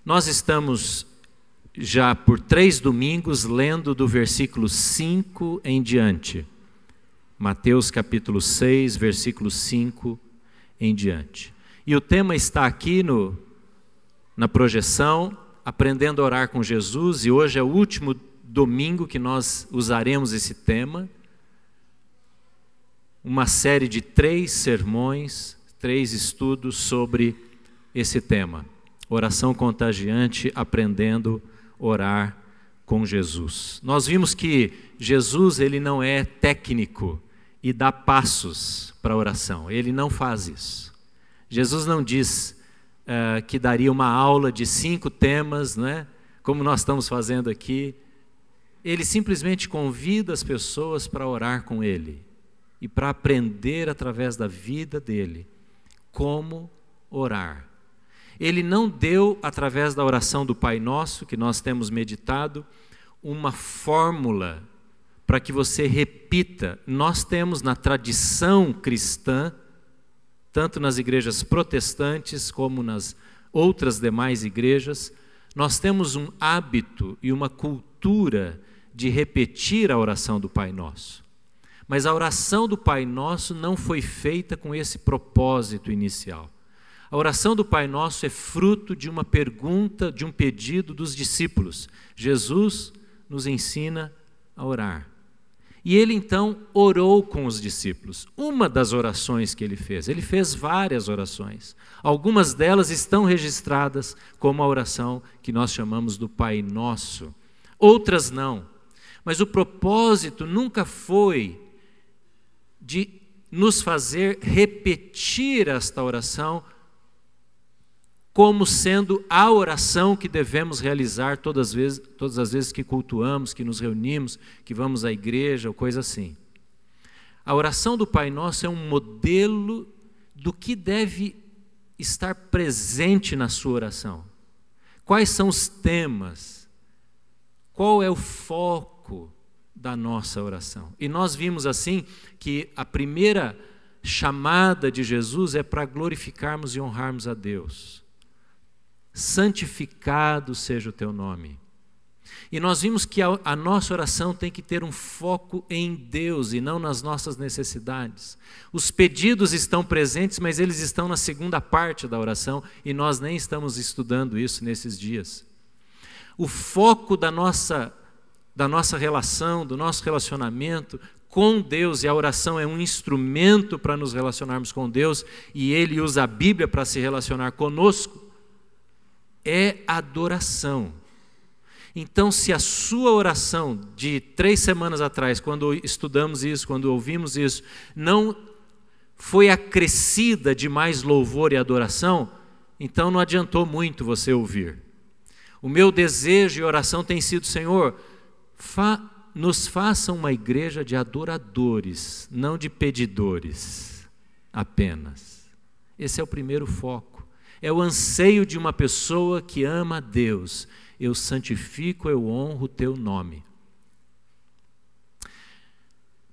Nós estamos já por 3 domingos lendo do versículo 5 em diante. Mateus capítulo 6, versículo 5 em diante. E o tema está aqui na projeção, Aprendendo a Orar com Jesus, e hoje é o último domingo que nós usaremos esse tema. Uma série de 3 sermões, 3 estudos sobre esse tema. Oração contagiante, aprendendo a orar com Jesus. Nós vimos que Jesus, ele não é técnico e dá passos para a oração. Ele não faz isso. Jesus não diz que daria uma aula de 5 temas, né? Como nós estamos fazendo aqui. Ele simplesmente convida as pessoas para orar com ele e para aprender através da vida dele como orar. Ele não deu, através da oração do Pai Nosso, que nós temos meditado, uma fórmula para que você repita. Nós temos na tradição cristã, tanto nas igrejas protestantes como nas outras demais igrejas, nós temos um hábito e uma cultura de repetir a oração do Pai Nosso. Mas a oração do Pai Nosso não foi feita com esse propósito inicial. A oração do Pai Nosso é fruto de uma pergunta, de um pedido dos discípulos. Jesus nos ensina a orar. E ele então orou com os discípulos. Uma das orações que ele fez várias orações. Algumas delas estão registradas como a oração que nós chamamos do Pai Nosso. Outras não. Mas o propósito nunca foi de nos fazer repetir esta oração como sendo a oração que devemos realizar todas as vezes que cultuamos, que nos reunimos, que vamos à igreja ou coisa assim. A oração do Pai Nosso é um modelo do que deve estar presente na sua oração. Quais são os temas? Qual é o foco da nossa oração? E nós vimos assim que a primeira chamada de Jesus é para glorificarmos e honrarmos a Deus. Santificado seja o teu nome. E nós vimos que a nossa oração tem que ter um foco em Deus e não nas nossas necessidades. Os pedidos estão presentes, mas eles estão na segunda parte da oração e nós nem estamos estudando isso nesses dias. O foco da nossa relação, do nosso relacionamento com Deus, e a oração é um instrumento para nos relacionarmos com Deus, e Ele usa a Bíblia para se relacionar conosco, é adoração. Então, se a sua oração de 3 semanas atrás, quando estudamos isso, quando ouvimos isso, não foi acrescida de mais louvor e adoração, então não adiantou muito você ouvir. O meu desejo e oração tem sido: Senhor, nos faça uma igreja de adoradores, não de pedidores apenas. Esse é o primeiro foco. É o anseio de uma pessoa que ama a Deus. Eu santifico, eu honro o teu nome.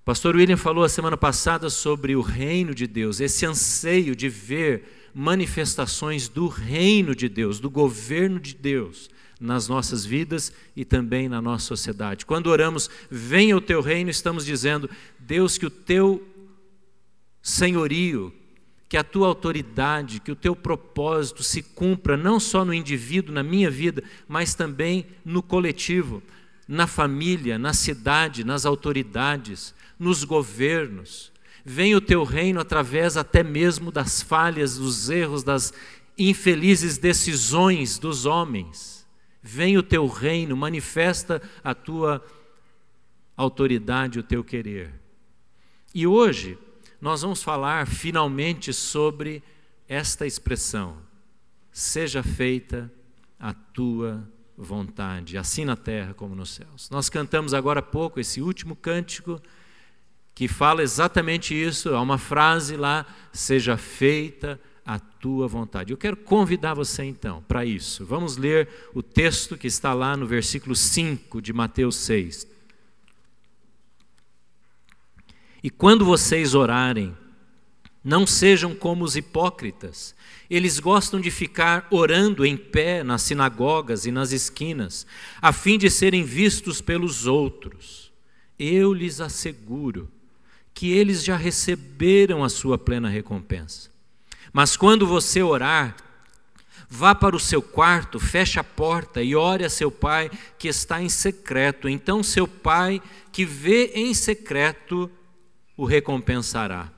Pastor William falou a semana passada sobre o reino de Deus, esse anseio de ver manifestações do reino de Deus, do governo de Deus nas nossas vidas e também na nossa sociedade. Quando oramos, venha o teu reino, estamos dizendo: Deus, que o teu senhorio, que a tua autoridade, que o teu propósito se cumpra não só no indivíduo, na minha vida, mas também no coletivo, na família, na cidade, nas autoridades, nos governos. Venha o teu reino através até mesmo das falhas, dos erros, das infelizes decisões dos homens. Venha o teu reino, manifesta a tua autoridade, o teu querer. E hoje nós vamos falar finalmente sobre esta expressão: seja feita a tua vontade, assim na terra como nos céus. Nós cantamos agora há pouco esse último cântico que fala exatamente isso. Há uma frase lá: seja feita a tua vontade. Eu quero convidar você então para isso. Vamos ler o texto que está lá no versículo 5 de Mateus 6. E quando vocês orarem, Não sejam como os hipócritas. Eles gostam de ficar orando em pé nas sinagogas e nas esquinas, a fim de serem vistos pelos outros. Eu lhes asseguro que eles já receberam a sua plena recompensa. Mas quando você orar, vá para o seu quarto, feche a porta e ore a seu pai que está em secreto. Então seu pai que vê em secreto o recompensará.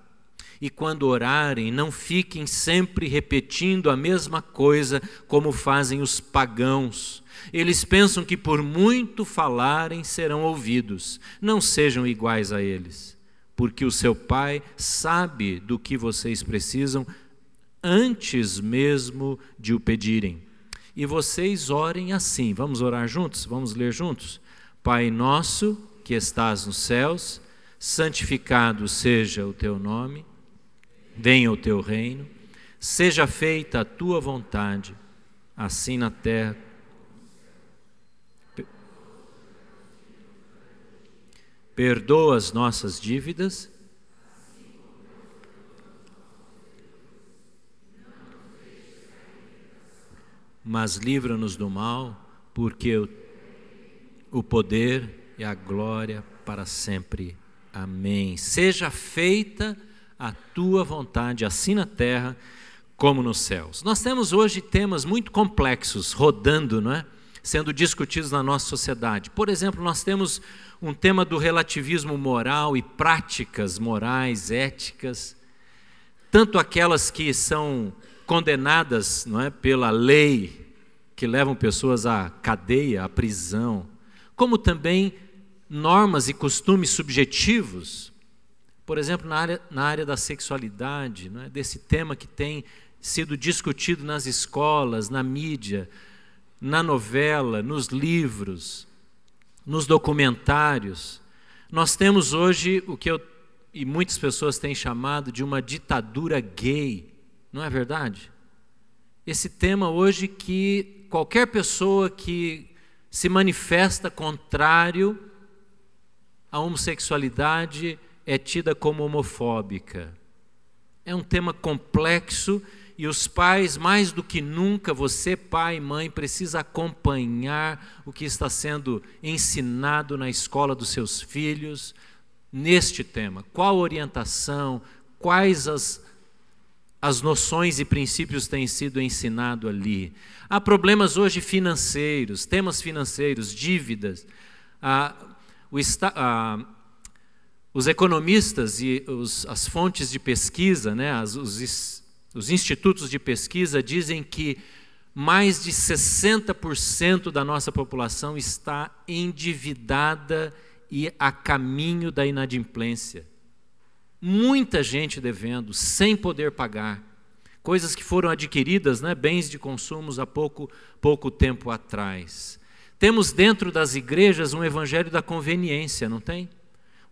E quando orarem, não fiquem sempre repetindo a mesma coisa como fazem os pagãos. Eles pensam que por muito falarem serão ouvidos. Não sejam iguais a eles, porque o seu pai sabe do que vocês precisam antes mesmo de o pedirem. E vocês orem assim. Vamos orar juntos? Vamos ler juntos? Pai nosso que estás nos céus, santificado seja o teu nome. Venha o teu reino, seja feita a tua vontade, assim na terra. Perdoa as nossas dívidas, mas livra-nos do mal, porque o poder e a glória para sempre. Amém. Seja feita a tua vontade, assim na terra como nos céus. Nós temos hoje temas muito complexos rodando, não é? Sendo discutidos na nossa sociedade. Por exemplo, nós temos um tema do relativismo moral e práticas morais, éticas, tanto aquelas que são condenadas, não é, pela lei, que levam pessoas à cadeia, à prisão, como também normas e costumes subjetivos. Por exemplo, na área da sexualidade, não é? Desse tema que tem sido discutido nas escolas, na mídia, na novela, nos livros, nos documentários. Nós temos hoje o que e muitas pessoas têm chamado de uma ditadura gay, não é verdade? Esse tema hoje que qualquer pessoa que se manifesta contrário à homossexualidade é tida como homofóbica. É um tema complexo e os pais, mais do que nunca, você, pai e mãe, precisa acompanhar o que está sendo ensinado na escola dos seus filhos neste tema. Qual orientação, quais as noções e princípios têm sido ensinados ali. Há problemas hoje financeiros, temas financeiros, dívidas. Os economistas e as fontes de pesquisa, né, os institutos de pesquisa dizem que mais de 60% da nossa população está endividada e a caminho da inadimplência. Muita gente devendo, sem poder pagar. Coisas que foram adquiridas, né, bens de consumo há pouco tempo atrás. Temos dentro das igrejas um evangelho da conveniência, não tem?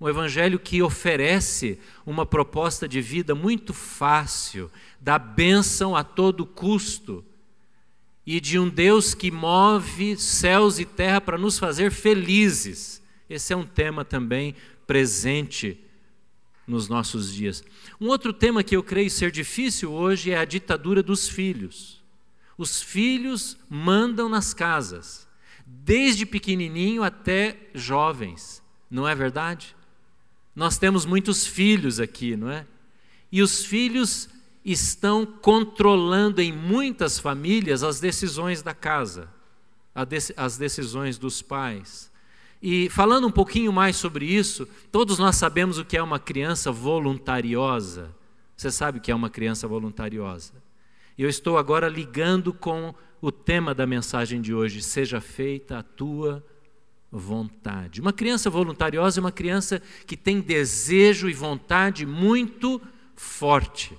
Um evangelho que oferece uma proposta de vida muito fácil, da bênção a todo custo, e de um Deus que move céus e terra para nos fazer felizes. Esse é um tema também presente nos nossos dias. Um outro tema que eu creio ser difícil hoje é a ditadura dos filhos. Os filhos mandam nas casas, desde pequenininho até jovens, não é verdade? Nós temos muitos filhos aqui, não é? E os filhos estão controlando em muitas famílias as decisões da casa, as decisões dos pais. E falando um pouquinho mais sobre isso, todos nós sabemos o que é uma criança voluntariosa. Você sabe o que é uma criança voluntariosa? E eu estou agora ligando com o tema da mensagem de hoje, seja feita a tua vontade. Uma criança voluntariosa é uma criança que tem desejo e vontade muito forte.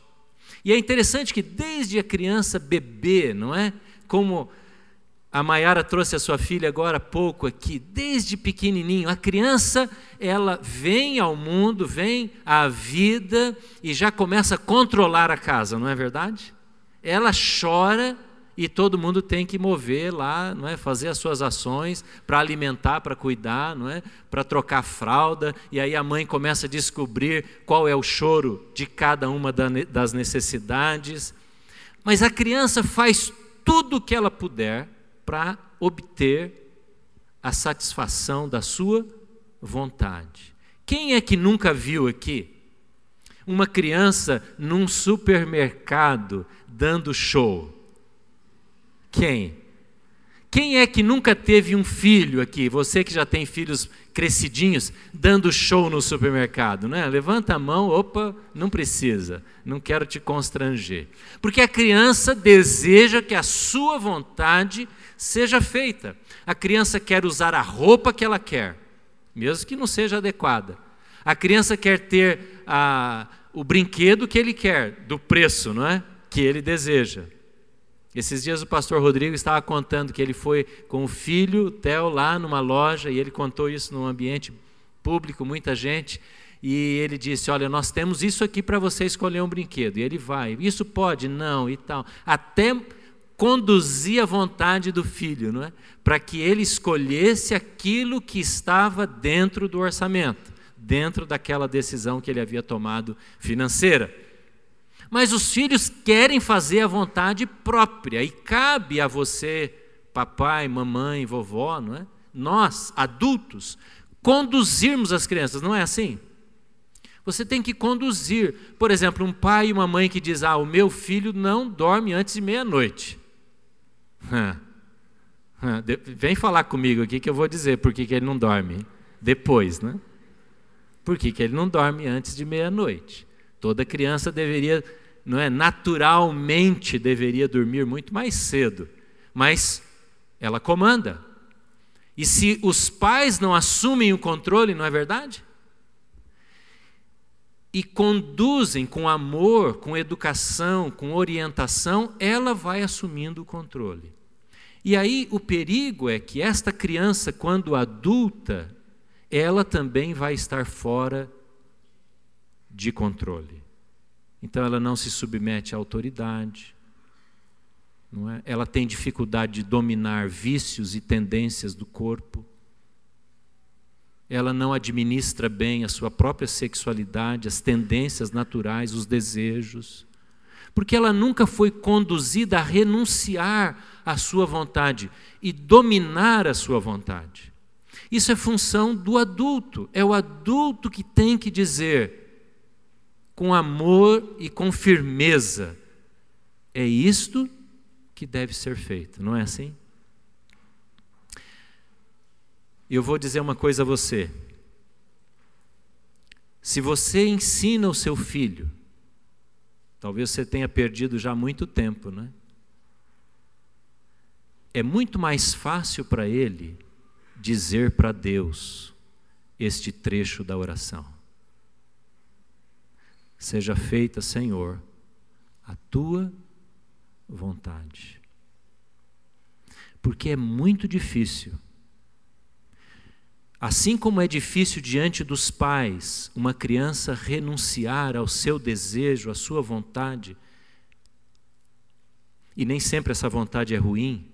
E é interessante que desde a criança bebê, não é? Como a Maiara trouxe a sua filha agora há pouco aqui, desde pequenininho, a criança, ela vem ao mundo, vem à vida e já começa a controlar a casa, não é verdade? Ela chora e todo mundo tem que mover lá, não é? Fazer as suas ações para alimentar, para cuidar, não é? Para trocar fralda, e aí a mãe começa a descobrir qual é o choro de cada uma das necessidades. Mas a criança faz tudo o que ela puder para obter a satisfação da sua vontade. Quem é que nunca viu aqui uma criança num supermercado dando show? Quem? Quem é que nunca teve um filho aqui, você que já tem filhos crescidinhos, dando show no supermercado, né? Levanta a mão, opa, não precisa, não quero te constranger. Porque a criança deseja que a sua vontade seja feita. A criança quer usar a roupa que ela quer, mesmo que não seja adequada. A criança quer ter o brinquedo que ele quer, do preço, não é? Que ele deseja. Esses dias o pastor Rodrigo estava contando que ele foi com o filho, o Theo, lá numa loja, e ele contou isso num ambiente público, muita gente, e ele disse, olha, nós temos isso aqui para você escolher um brinquedo. E ele vai, isso pode? Não, e tal. Até conduzir a vontade do filho, não é? Para que ele escolhesse aquilo que estava dentro do orçamento, dentro daquela decisão que ele havia tomado financeira. Mas os filhos querem fazer a vontade própria, e cabe a você, papai, mamãe, vovó, não é? Nós, adultos, conduzirmos as crianças, não é assim? Você tem que conduzir. Por exemplo, um pai e uma mãe que diz, o meu filho não dorme antes de meia-noite. Vem falar comigo aqui que eu vou dizer por que ele não dorme depois, né? Por que ele não dorme antes de meia-noite? Toda criança deveria, não é, naturalmente deveria dormir muito mais cedo, mas ela comanda. E se os pais não assumem o controle, não é verdade? E conduzem com amor, com educação, com orientação, ela vai assumindo o controle. E aí o perigo é que esta criança, quando adulta, ela também vai estar fora de controle. Então ela não se submete à autoridade, não é? Ela tem dificuldade de dominar vícios e tendências do corpo. Ela não administra bem a sua própria sexualidade, as tendências naturais, os desejos, porque ela nunca foi conduzida a renunciar à sua vontade e dominar a sua vontade. Isso é função do adulto, é o adulto que tem que dizer, com amor e com firmeza, é isto que deve ser feito, não é assim? Eu vou dizer uma coisa a você. Se você ensina o seu filho, talvez você tenha perdido já muito tempo, né? É muito mais fácil para ele dizer para Deus este trecho da oração. Seja feita, Senhor, a tua vontade. Porque é muito difícil. Assim como é difícil diante dos pais uma criança renunciar ao seu desejo, à sua vontade, e nem sempre essa vontade é ruim,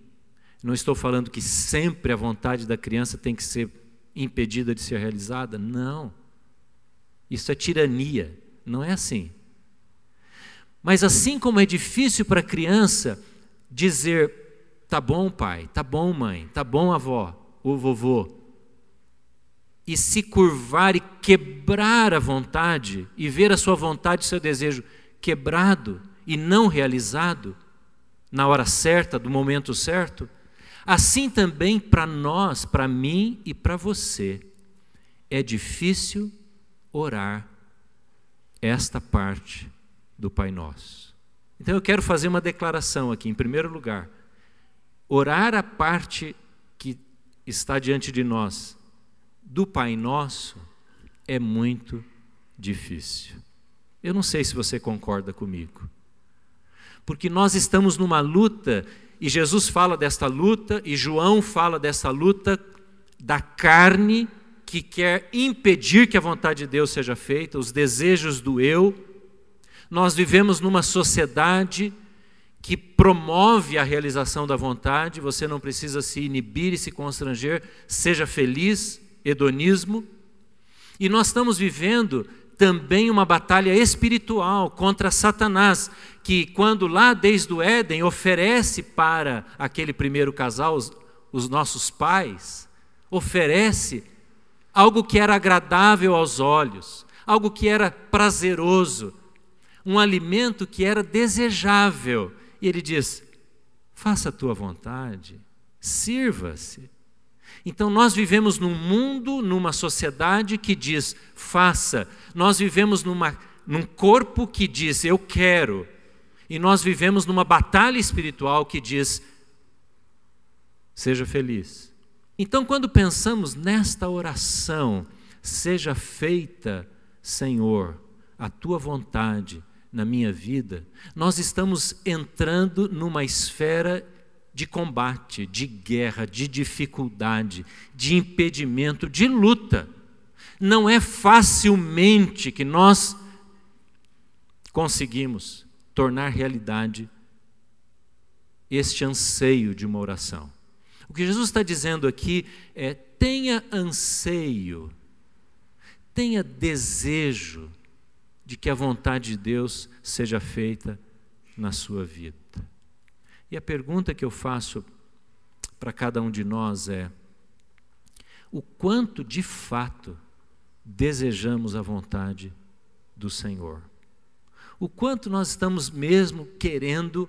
não estou falando que sempre a vontade da criança tem que ser impedida de ser realizada, não. Isso é tirania, não é assim. Mas assim como é difícil para a criança dizer, tá bom pai, tá bom mãe, tá bom avó, ou vovô, e se curvar e quebrar a vontade, e ver a sua vontade e seu desejo quebrado e não realizado, na hora certa, do momento certo, assim também para nós, para mim e para você, é difícil orar esta parte do Pai Nosso. Então eu quero fazer uma declaração aqui, em primeiro lugar. Orar a parte que está diante de nós, do Pai Nosso, é muito difícil. Eu não sei se você concorda comigo. Porque nós estamos numa luta, e Jesus fala desta luta, e João fala dessa luta da carne que quer impedir que a vontade de Deus seja feita, os desejos do eu. Nós vivemos numa sociedade que promove a realização da vontade, você não precisa se inibir e se constranger, seja feliz, hedonismo. E nós estamos vivendo também uma batalha espiritual contra Satanás, que quando lá desde o Éden oferece para aquele primeiro casal, os nossos pais, oferece algo que era agradável aos olhos, algo que era prazeroso, um alimento que era desejável. E ele diz: faça a tua vontade, sirva-se. Então nós vivemos num mundo, numa sociedade que diz faça. Nós vivemos num corpo que diz eu quero. E nós vivemos numa batalha espiritual que diz seja feliz. Então quando pensamos nesta oração, seja feita, Senhor, a tua vontade na minha vida, nós estamos entrando numa esfera de combate, de guerra, de dificuldade, de impedimento, de luta. Não é facilmente que nós conseguimos tornar realidade este anseio de uma oração. O que Jesus está dizendo aqui é: tenha anseio, tenha desejo de que a vontade de Deus seja feita na sua vida. E a pergunta que eu faço para cada um de nós é: o quanto de fato desejamos a vontade do Senhor? O quanto nós estamos mesmo querendo,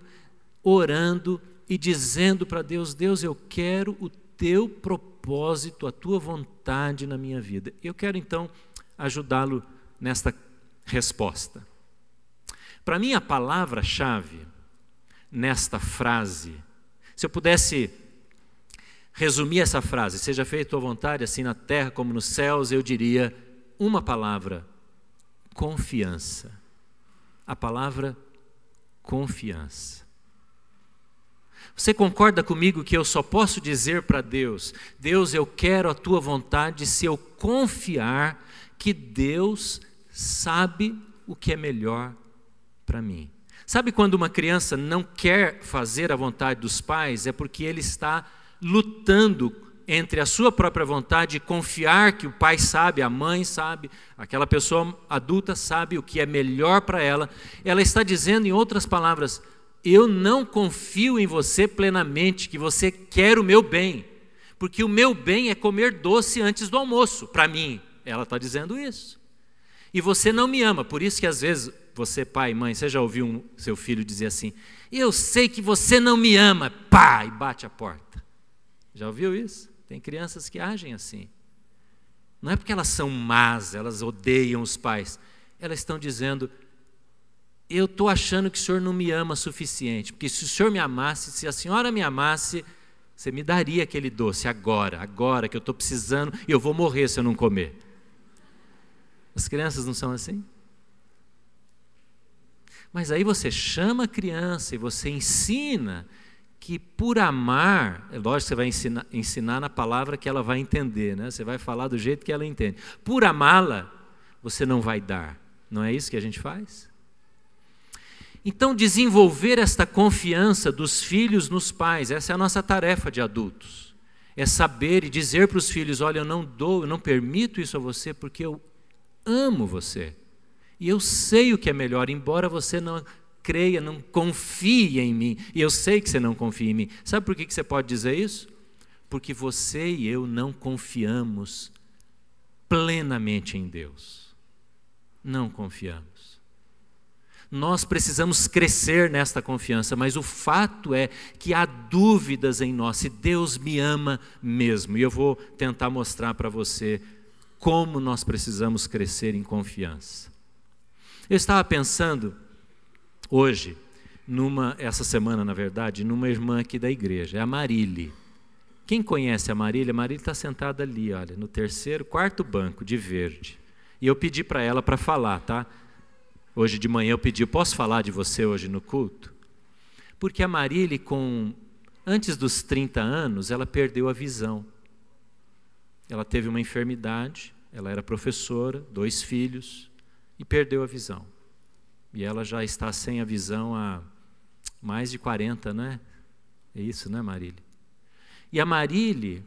orando e dizendo para Deus: Deus, eu quero o teu propósito, a tua vontade na minha vida. Eu quero então ajudá-lo nesta resposta. Para mim, a palavra-chave nesta frase, se eu pudesse resumir essa frase, seja feita a tua vontade, assim na terra como nos céus, eu diria uma palavra: confiança. A palavra confiança. Você concorda comigo que eu só posso dizer para Deus: Deus, eu quero a tua vontade, se eu confiar que Deus sabe o que é melhor para mim? Sabe quando uma criança não quer fazer a vontade dos pais? É porque ele está lutando entre a sua própria vontade e confiar que o pai sabe, a mãe sabe, aquela pessoa adulta sabe o que é melhor para ela. Ela está dizendo, em outras palavras: eu não confio em você plenamente, que você quer o meu bem, porque o meu bem é comer doce antes do almoço, para mim. Ela está dizendo isso. E você não me ama, por isso que às vezes você, pai e mãe, você já ouviu seu filho dizer assim: eu sei que você não me ama, pá, e bate a porta. Já ouviu isso? Tem crianças que agem assim. Não é porque elas são más, elas odeiam os pais. Elas estão dizendo: eu estou achando que o senhor não me ama o suficiente, porque se o senhor me amasse, se a senhora me amasse, você me daria aquele doce agora que eu estou precisando e eu vou morrer se eu não comer. As crianças não são assim? Mas aí você chama a criança e você ensina que por amar, é lógico que você vai ensinar na palavra que ela vai entender, né? Você vai falar do jeito que ela entende. Por amá-la, você não vai dar. Não é isso que a gente faz? Então, desenvolver esta confiança dos filhos nos pais, essa é a nossa tarefa de adultos. É saber e dizer para os filhos: olha, eu não permito isso a você porque eu amo você. E eu sei o que é melhor, embora você não creia, não confie em mim. E eu sei que você não confia em mim. Sabe por que você pode dizer isso? Porque você e eu não confiamos plenamente em Deus. Não confiamos. Nós precisamos crescer nesta confiança, mas o fato é que há dúvidas em nós, se Deus me ama mesmo. E eu vou tentar mostrar para você como nós precisamos crescer em confiança. Eu estava pensando hoje, essa semana na verdade, numa irmã aqui da igreja, é a Marília. Quem conhece a Marília? A Marília está sentada ali, olha, no quarto banco de verde. E eu pedi para ela para falar, tá? Hoje de manhã eu pedi: posso falar de você hoje no culto? Porque a Marília, antes dos 30 anos, ela perdeu a visão. Ela teve uma enfermidade, ela era professora, 2 filhos, e perdeu a visão. E ela já está sem a visão há mais de 40, né? É isso, né, Marília? E a Marília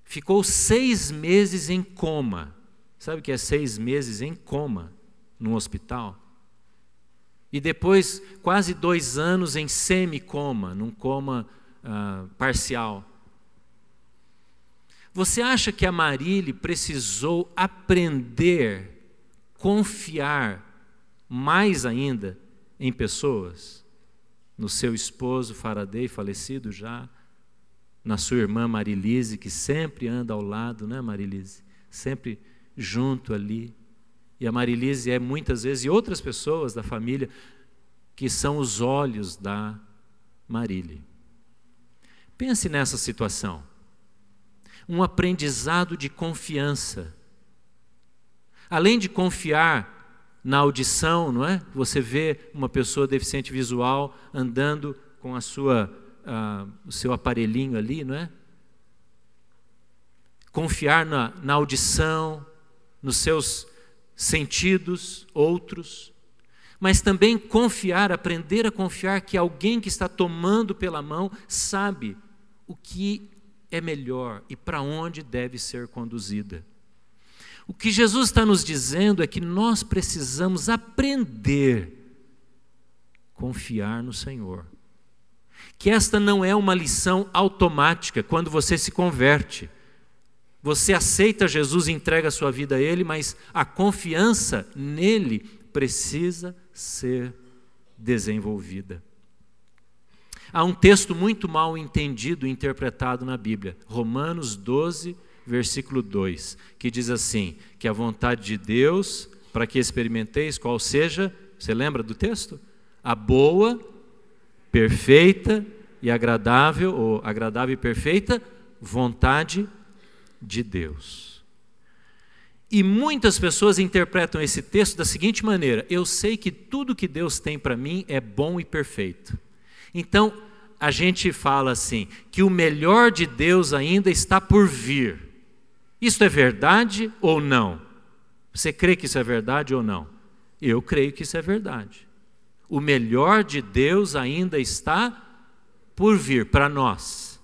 ficou 6 meses em coma. Sabe o que é 6 meses em coma num hospital? E depois quase 2 anos em semicoma, num coma parcial. Você acha que a Marília precisou aprender, confiar mais ainda em pessoas? No seu esposo Faraday, falecido já, na sua irmã Marilise, que sempre anda ao lado, né, Marilise? Sempre junto ali. E a Marilise é muitas vezes, e outras pessoas da família, que são os olhos da Marília. Pense nessa situação. Um aprendizado de confiança. Além de confiar na audição, não é? Você vê uma pessoa deficiente visual andando com o seu aparelhinho ali, não é? Confiar na audição, nos seus sentidos, outros, mas também confiar, aprender a confiar que alguém que está tomando pela mão sabe o que é melhor e para onde deve ser conduzida. O que Jesus está nos dizendo é que nós precisamos aprender a confiar no Senhor. Que esta não é uma lição automática quando você se converte. Você aceita Jesus e entrega a sua vida a Ele, mas a confiança nele precisa ser desenvolvida. Há um texto muito mal entendido e interpretado na Bíblia, Romanos 12, versículo 2, que diz assim, que a vontade de Deus, para que experimenteis qual seja, você lembra do texto? A boa, perfeita e agradável, ou agradável e perfeita, vontade de Deus. E muitas pessoas interpretam esse texto da seguinte maneira: eu sei que tudo que Deus tem para mim é bom e perfeito. Então, a gente fala assim, que o melhor de Deus ainda está por vir. Isso é verdade ou não? Você crê que isso é verdade ou não? Eu creio que isso é verdade. O melhor de Deus ainda está por vir para nós.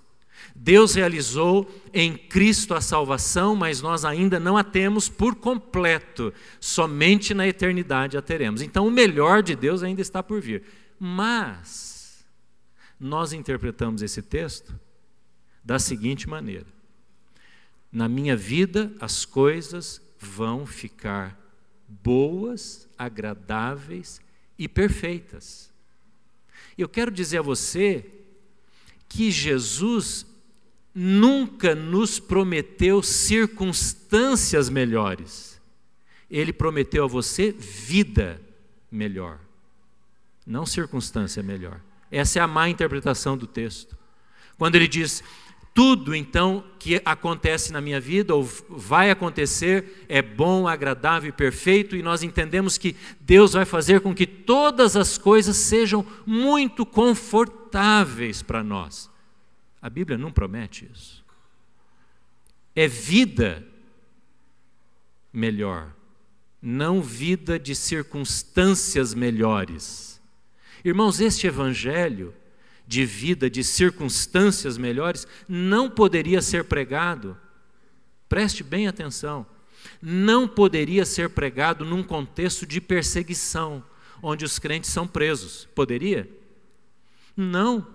Deus realizou em Cristo a salvação, mas nós ainda não a temos por completo. Somente na eternidade a teremos. Então o melhor de Deus ainda está por vir. Mas nós interpretamos esse texto da seguinte maneira: na minha vida as coisas vão ficar boas, agradáveis e perfeitas. Eu quero dizer a você que Jesus nunca nos prometeu circunstâncias melhores. Ele prometeu a você vida melhor, não circunstância melhor. Essa é a má interpretação do texto. Quando ele diz, tudo então que acontece na minha vida, ou vai acontecer, é bom, agradável e perfeito, e nós entendemos que Deus vai fazer com que todas as coisas sejam muito confortáveis para nós. A Bíblia não promete isso. É vida melhor, não vida de circunstâncias melhores. Irmãos, este evangelho de vida, de circunstâncias melhores, não poderia ser pregado, preste bem atenção, não poderia ser pregado num contexto de perseguição, onde os crentes são presos. Poderia? Não.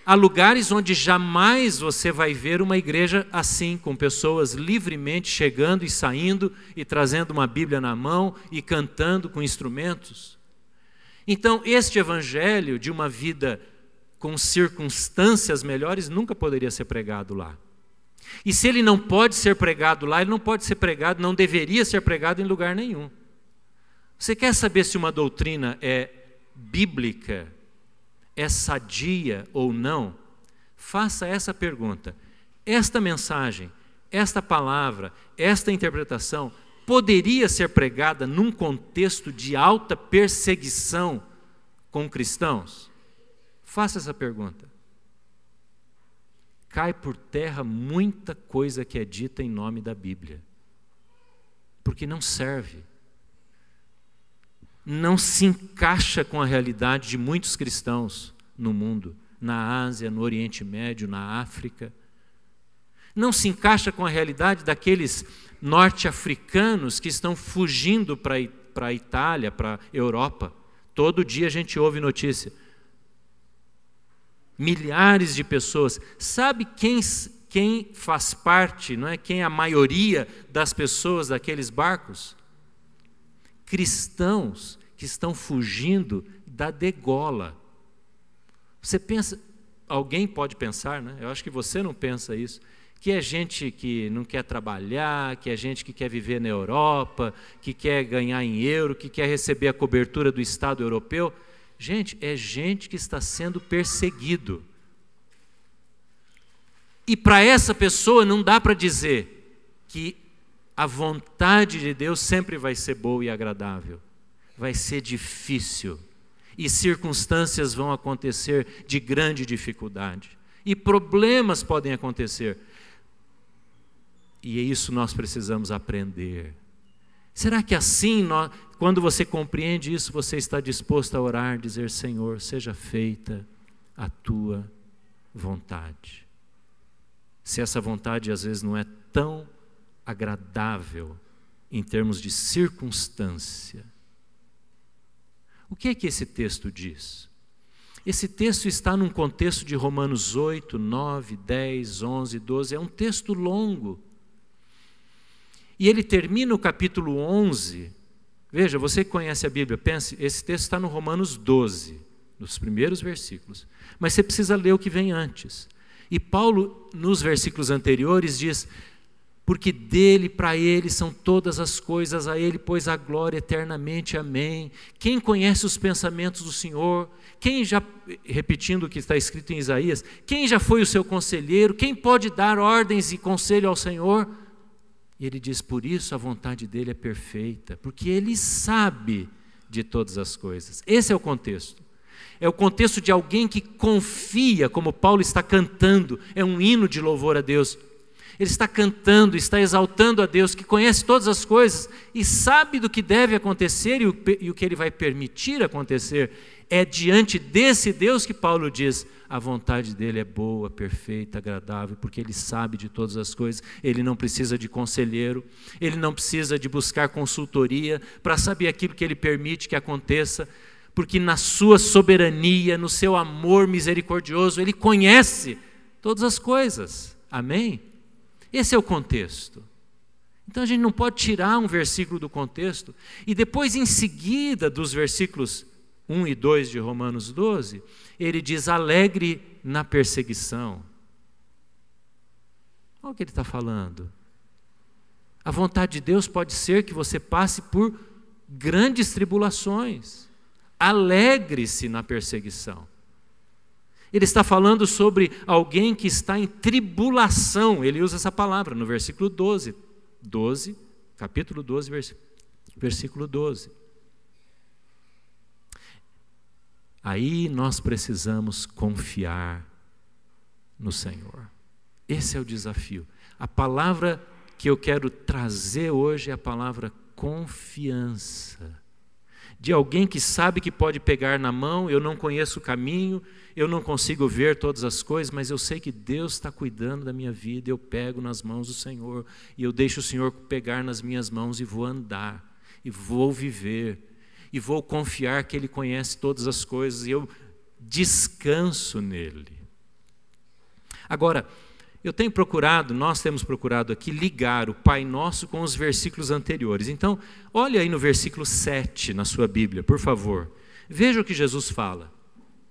Há lugares onde jamais você vai ver uma igreja assim, com pessoas livremente chegando e saindo e trazendo uma Bíblia na mão e cantando com instrumentos. Então, este evangelho de uma vida com circunstâncias melhores nunca poderia ser pregado lá. E se ele não pode ser pregado lá, ele não pode ser pregado, não deveria ser pregado em lugar nenhum. Você quer saber se uma doutrina é bíblica, é sadia ou não? Faça essa pergunta. Esta mensagem, esta palavra, esta interpretação poderia ser pregada num contexto de alta perseguição com cristãos? Faça essa pergunta. Cai por terra muita coisa que é dita em nome da Bíblia, porque não serve. não se encaixa com a realidade de muitos cristãos no mundo, na Ásia, no Oriente Médio, na África. Não se encaixa com a realidade daqueles norte-africanos que estão fugindo para a Itália, para a Europa. Todo dia a gente ouve notícia. Milhares de pessoas. Sabe quem faz parte, não é? Quem é a maioria das pessoas daqueles barcos? Cristãos que estão fugindo da degola. Você pensa, alguém pode pensar, né? Eu acho que você não pensa isso, que é gente que não quer trabalhar, que é gente que quer viver na Europa, que quer ganhar em euro, que quer receber a cobertura do Estado europeu. Gente, é gente que está sendo perseguido. E para essa pessoa não dá para dizer que a vontade de Deus sempre vai ser boa e agradável. Vai ser difícil. E circunstâncias vão acontecer de grande dificuldade. E problemas podem acontecer. E é isso nós precisamos aprender. Será que assim, quando você compreende isso, você está disposto a orar, dizer: Senhor, seja feita a tua vontade? Se essa vontade às vezes não é tão agradável em termos de circunstância. O que é que esse texto diz? Esse texto está num contexto de Romanos 8, 9, 10, 11, 12. É um texto longo. E ele termina o capítulo 11. Veja, você que conhece a Bíblia, pense, esse texto está no Romanos 12, nos primeiros versículos. Mas você precisa ler o que vem antes. E Paulo, nos versículos anteriores, diz: porque dele, para ele, são todas as coisas, a ele, pois, a glória eternamente, amém. Quem conhece os pensamentos do Senhor? Quem já, repetindo o que está escrito em Isaías, quem já foi o seu conselheiro? Quem pode dar ordens e conselho ao Senhor? E ele diz: por isso a vontade dele é perfeita, porque ele sabe de todas as coisas. Esse é o contexto. É o contexto de alguém que confia, como Paulo está cantando, é um hino de louvor a Deus. Ele está cantando, está exaltando a Deus, que conhece todas as coisas e sabe do que deve acontecer e o que ele vai permitir acontecer. É diante desse Deus que Paulo diz: a vontade dele é boa, perfeita, agradável, porque ele sabe de todas as coisas. Ele não precisa de conselheiro, ele não precisa de buscar consultoria para saber aquilo que ele permite que aconteça, porque na sua soberania, no seu amor misericordioso, ele conhece todas as coisas. Amém? Esse é o contexto. Então a gente não pode tirar um versículo do contexto e depois, em seguida, dos versículos 1 e 2 de Romanos 12, ele diz: alegre na perseguição. Olha o que ele está falando. A vontade de Deus pode ser que você passe por grandes tribulações. Alegre-se na perseguição. Ele está falando sobre alguém que está em tribulação. Ele usa essa palavra no versículo 12, capítulo 12, versículo 12. Aí nós precisamos confiar no Senhor. Esse é o desafio. A palavra que eu quero trazer hoje é a palavra confiança. De alguém que sabe que pode pegar na mão: eu não conheço o caminho, eu não consigo ver todas as coisas, mas eu sei que Deus está cuidando da minha vida. Eu pego nas mãos do Senhor e eu deixo o Senhor pegar nas minhas mãos e vou andar, e vou viver, e vou confiar que Ele conhece todas as coisas e eu descanso nele. Agora, nós temos procurado aqui ligar o Pai Nosso com os versículos anteriores. Então, olha aí no versículo 7 na sua Bíblia, por favor. Veja o que Jesus fala.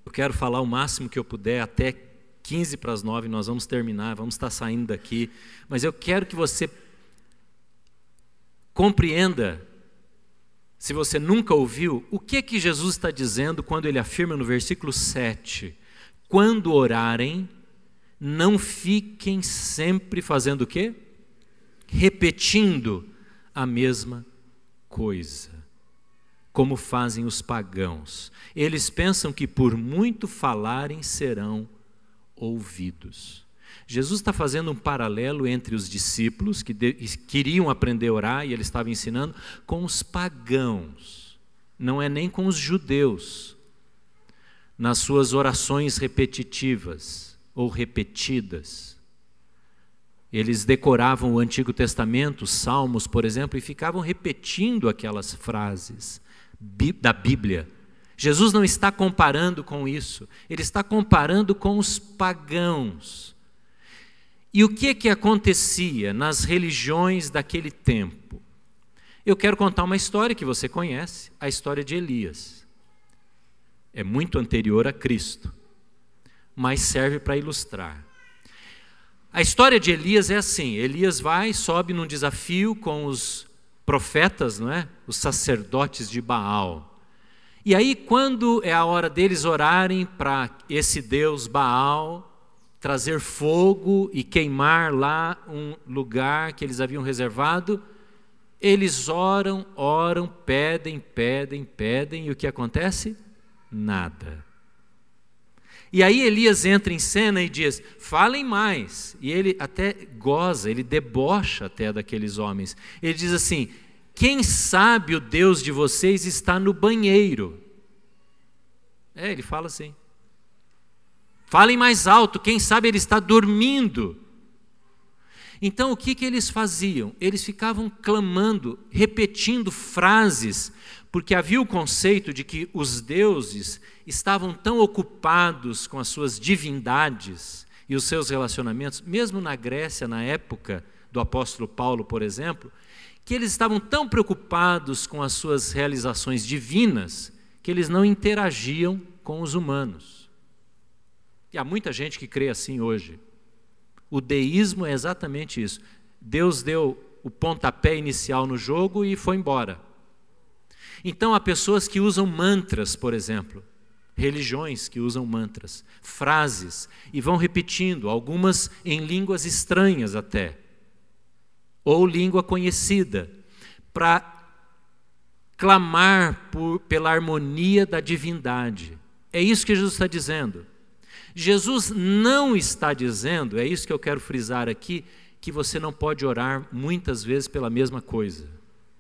Eu quero falar o máximo que eu puder, até 15 para as 9 nós vamos terminar, vamos estar saindo daqui. Mas eu quero que você compreenda, se você nunca ouviu, o que Jesus está dizendo quando ele afirma no versículo 7: quando orarem, não fiquem sempre fazendo o quê? Repetindo a mesma coisa, como fazem os pagãos. Eles pensam que por muito falarem serão ouvidos. Jesus está fazendo um paralelo entre os discípulos que queriam aprender a orar e ele estava ensinando, com os pagãos. não é nem com os judeus, nas suas orações repetitivas ou repetidas. Eles decoravam o Antigo Testamento, os Salmos, por exemplo, e ficavam repetindo aquelas frases da Bíblia. Jesus não está comparando com isso, ele está comparando com os pagãos. E o que acontecia nas religiões daquele tempo? Eu quero contar uma história que você conhece, a história de Elias. É muito anterior a Cristo, mas serve para ilustrar. A história de Elias é assim: Elias sobe num desafio com os profetas, não é? Os sacerdotes de Baal. E aí, quando é a hora deles orarem para esse Deus Baal trazer fogo e queimar lá um lugar que eles haviam reservado, eles oram, pedem, e o que acontece? Nada. E aí Elias entra em cena e diz: falem mais. E ele até goza, ele debocha até daqueles homens. Ele diz assim: quem sabe o Deus de vocês está no banheiro. Ele fala assim. Falem mais alto, quem sabe ele está dormindo. Então o que eles faziam? Eles ficavam clamando, repetindo frases, porque havia o conceito de que os deuses estavam tão ocupados com as suas divindades e os seus relacionamentos, mesmo na Grécia, na época do apóstolo Paulo, por exemplo, que eles estavam tão preocupados com as suas realizações divinas, que eles não interagiam com os humanos. E há muita gente que crê assim hoje. O deísmo é exatamente isso. Deus deu o pontapé inicial no jogo e foi embora. Então há pessoas que usam mantras, por exemplo, religiões que usam mantras, frases, e vão repetindo, algumas em línguas estranhas até, ou língua conhecida, para clamar pela harmonia da divindade. É isso que Jesus está dizendo. Jesus não está dizendo, é isso que eu quero frisar aqui, que você não pode orar muitas vezes pela mesma coisa,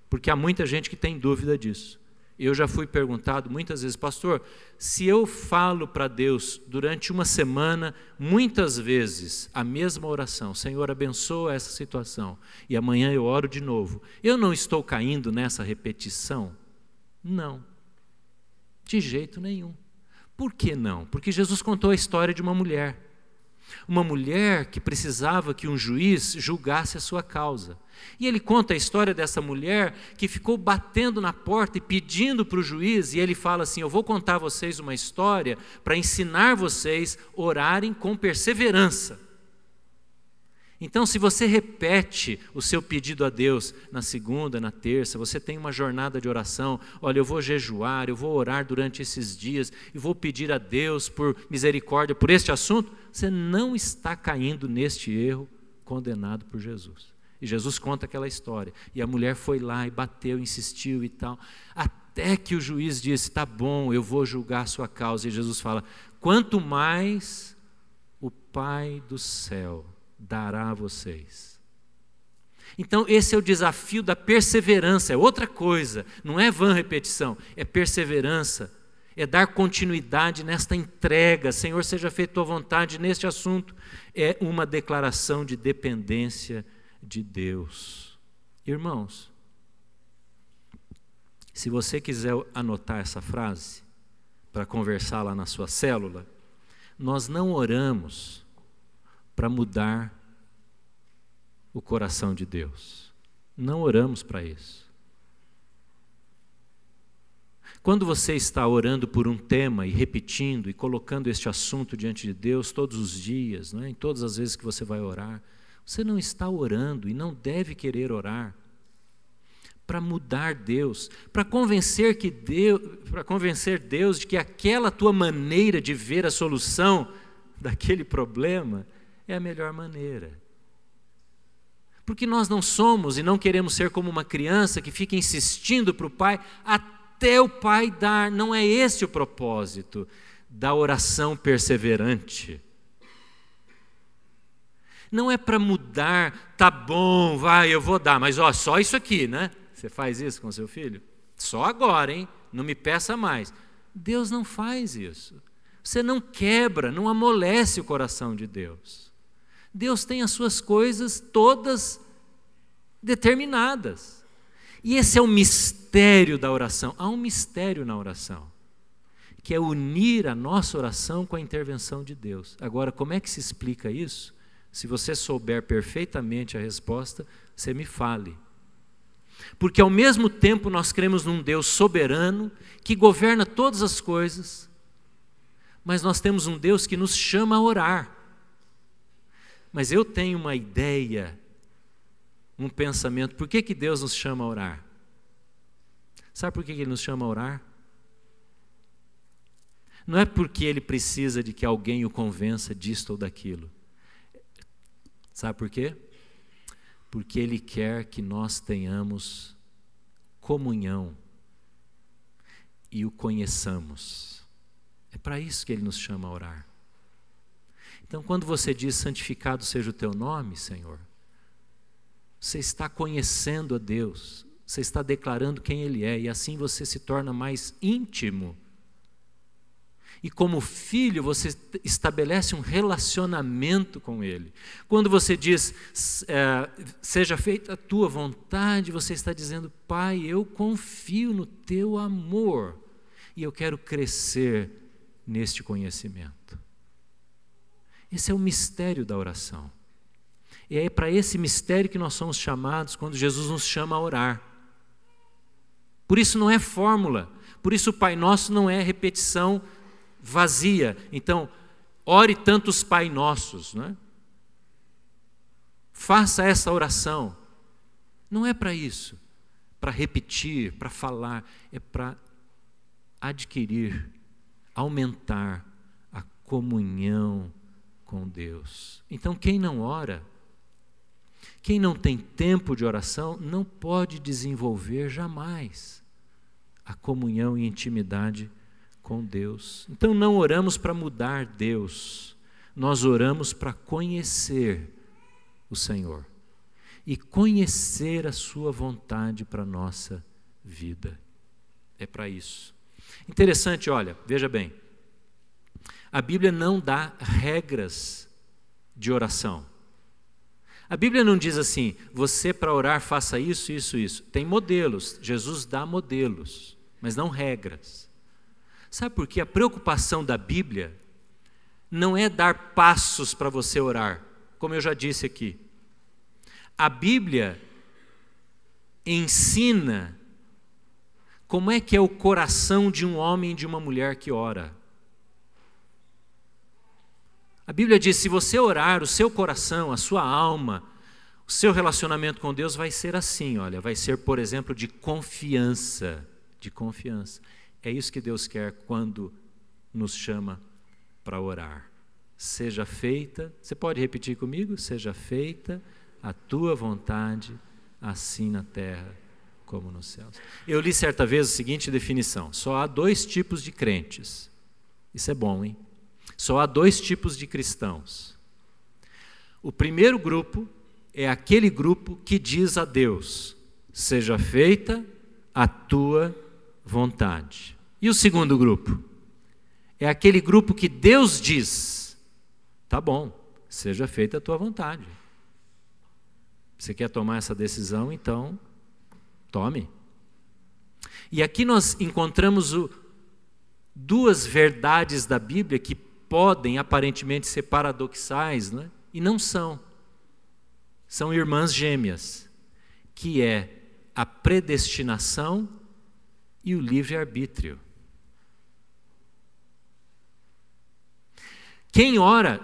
porque há muita gente que tem dúvida disso. Eu já fui perguntado muitas vezes: pastor, se eu falo para Deus durante uma semana, muitas vezes, a mesma oração, Senhor, abençoa essa situação, e amanhã eu oro de novo, eu não estou caindo nessa repetição? Não, de jeito nenhum. Por que não? Porque Jesus contou a história de uma mulher que precisava que um juiz julgasse a sua causa. E ele conta a história dessa mulher que ficou batendo na porta e pedindo para o juiz, e ele fala assim: eu vou contar a vocês uma história para ensinar vocês a orarem com perseverança. Então, se você repete o seu pedido a Deus na segunda, na terça, você tem uma jornada de oração: olha, eu vou jejuar, eu vou orar durante esses dias e vou pedir a Deus por misericórdia por este assunto, você não está caindo neste erro condenado por Jesus. E Jesus conta aquela história, e a mulher foi lá e bateu, insistiu e tal, até que o juiz disse: tá bom, eu vou julgar a sua causa. E Jesus fala: quanto mais o Pai do céu dará a vocês. Então esse é o desafio da perseverança, é outra coisa, não é vã repetição, é perseverança, é dar continuidade nesta entrega. Senhor, seja feita a tua vontade neste assunto. É uma declaração de dependência de Deus. Irmãos, se você quiser anotar essa frase para conversar lá na sua célula, nós não oramos para mudar o coração de Deus. Não oramos para isso. Quando você está orando por um tema e repetindo e colocando este assunto diante de Deus todos os dias, não é? Em todas as vezes que você vai orar, você não está orando e não deve querer orar para mudar Deus, para convencer Deus de que aquela tua maneira de ver a solução daquele problema é a melhor maneira. Porque nós não somos e não queremos ser como uma criança que fica insistindo para o pai até o pai dar. Não é esse o propósito da oração perseverante. Não é para mudar, tá bom, vai, eu vou dar, mas só isso aqui, né? Você faz isso com seu filho? Só agora, hein? não me peça mais. Deus não faz isso. Você não quebra, não amolece o coração de Deus. Deus tem as suas coisas todas determinadas. E esse é o mistério da oração. Há um mistério na oração, que é unir a nossa oração com a intervenção de Deus. Agora, como é que se explica isso? Se você souber perfeitamente a resposta, você me fale. Porque ao mesmo tempo nós cremos num Deus soberano, que governa todas as coisas, mas nós temos um Deus que nos chama a orar. Mas eu tenho uma ideia, um pensamento, por que Deus nos chama a orar? Sabe por que Ele nos chama a orar? Não é porque Ele precisa de que alguém o convença disto ou daquilo. Sabe por quê? Porque Ele quer que nós tenhamos comunhão e o conheçamos. É para isso que Ele nos chama a orar. Então, quando você diz, santificado seja o teu nome, Senhor, você está conhecendo a Deus, você está declarando quem Ele é, e assim você se torna mais íntimo. E como filho, você estabelece um relacionamento com Ele. Quando você diz, seja feita a tua vontade, você está dizendo, Pai, eu confio no teu amor, e eu quero crescer neste conhecimento. Esse é o mistério da oração. E é para esse mistério que nós somos chamados quando Jesus nos chama a orar. Por isso não é fórmula, por isso o Pai Nosso não é repetição vazia. Então, ore tantos Pai Nossos, não é? Faça essa oração. Não é para isso, para repetir, para falar, é para adquirir, aumentar a comunhão com Deus. Então, quem não ora, quem não tem tempo de oração, não pode desenvolver jamais a comunhão e intimidade com Deus. Então, não oramos para mudar Deus, nós oramos para conhecer o Senhor e conhecer a sua vontade para a nossa vida. É para isso. Interessante, olha, veja bem, a Bíblia não dá regras de oração. A Bíblia não diz assim, você para orar faça isso, isso, isso. Tem modelos, Jesus dá modelos, mas não regras. Sabe por quê? A preocupação da Bíblia não é dar passos para você orar, como eu já disse aqui. A Bíblia ensina como é que é o coração de um homem e de uma mulher que ora. A Bíblia diz, se você orar, o seu coração, a sua alma, o seu relacionamento com Deus vai ser assim, olha, vai ser, por exemplo, de confiança, de confiança. É isso que Deus quer quando nos chama para orar. Seja feita, você pode repetir comigo? Seja feita a tua vontade, assim na terra como nos céus. Eu li certa vez a seguinte definição, só há 2 tipos de crentes. Isso é bom, hein? Só há 2 tipos de cristãos. O primeiro grupo é aquele grupo que diz a Deus, seja feita a tua vontade. E o segundo grupo? É aquele grupo que Deus diz, tá bom, seja feita a tua vontade. Você quer tomar essa decisão, então tome. E aqui nós encontramos 2 verdades da Bíblia que podem aparentemente ser paradoxais, né? E não são. São irmãs gêmeas, que é a predestinação e o livre-arbítrio. Quem ora,